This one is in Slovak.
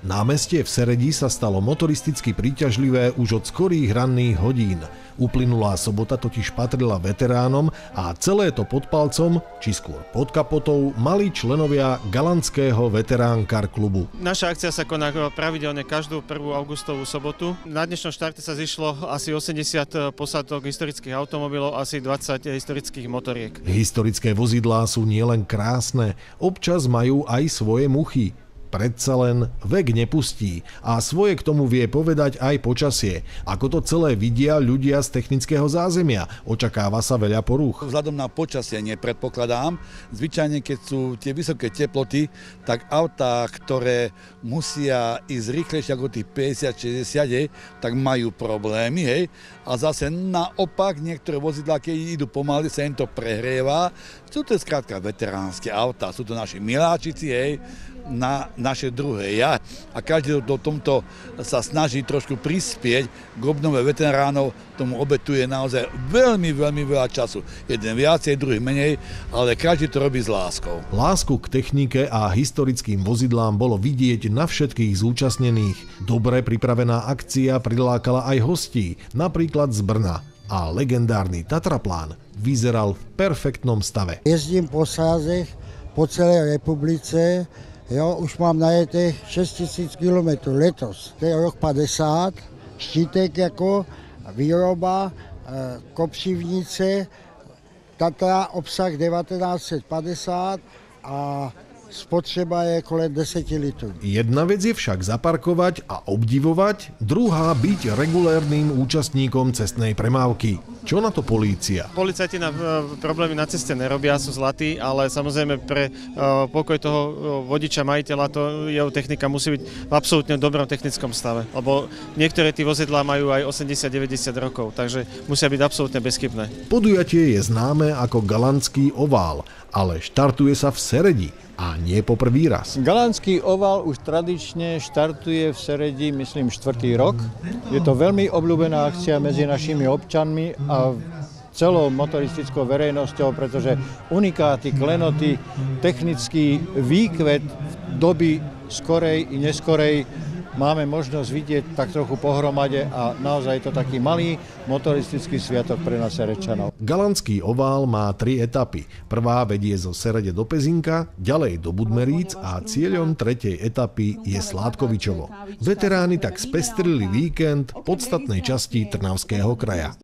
Námestie v Seredi sa stalo motoristicky príťažlivé už od skorých ranných hodín. Uplynulá sobota totiž patrila veteránom a celé to pod palcom, či skôr pod kapotou, mali členovia galantského veterán-car klubu. Naša akcia sa koná pravidelne každú 1. augustovú sobotu. Na dnešnom štarte sa zišlo asi 80 posádok historických automobilov, asi 20 historických motoriek. Historické vozidlá sú nielen krásne, občas majú aj svoje muchy. Predsa len vek nepustí a svoje k tomu vie povedať aj počasie. Ako to celé vidia ľudia z technického zázemia? Očakáva sa veľa porúch. Vzhľadom na počasie nepredpokladám. Zvyčajne, keď sú tie vysoké teploty, tak autá, ktoré musia ísť rýchlejšie ako tých 50-60, tak majú problémy. Hej? A zase naopak, niektoré vozidlá, keď idú pomaly, sa im to prehrieva. Sú to skrátka veteránske autá, sú to naši miláčici, hej, na naše druhé ja. A každý do tomto sa snaží trošku prispieť k obnove veteránov, tomu obetuje naozaj veľmi, veľmi veľa času. Jeden viacej, druhý menej, ale každý to robí s láskou. Lásku k technike a historickým vozidlám bolo vidieť na všetkých zúčastnených. Dobre pripravená akcia prilákala aj hostí, napríklad z Brna. A legendárny Tatraplán vyzeral v perfektnom stave. Jezdím po sázech po celej republice. Jo, už mám najetých 6000 km letos. To je rok 50, štítek jako výroba, kopřivnice, Tatra obsah 1950 a spotřeba je kolem 10 litrů. Jedna vec je však zaparkovať a obdivovať, druhá byť regulérnym účastníkom cestnej premávky. Čo na to polícia? Policajti na problémy na ceste nerobia, sú zlatí, ale samozrejme pre pokoj toho vodiča, majiteľa, to jeho technika musí byť v absolútne dobrom technickom stave, lebo niektoré tí vozidlá majú aj 80-90 rokov, takže musia byť absolútne bezchybné. Podujatie je známe ako Galantský ovál, ale štartuje sa v Seredi a nie po prvý raz. Galantský ovál už tradične štartuje v Seredi, myslím, 4. rok. Je to veľmi obľúbená akcia medzi našimi občanmi a celou motoristickou verejnosťou, pretože unikáty, klenoty, technický výkvet doby skorej i neskorej máme možnosť vidieť tak trochu pohromade a naozaj je to taký malý motoristický sviatok pre nás Serečanov. Galantský ovál má 3 etapy. Prvá vedie zo Serede do Pezinka, ďalej do Budmeríc a cieľom 3. etapy je Sládkovičovo. Veteráni tak spestrili víkend podstatnej časti Trnavského kraja.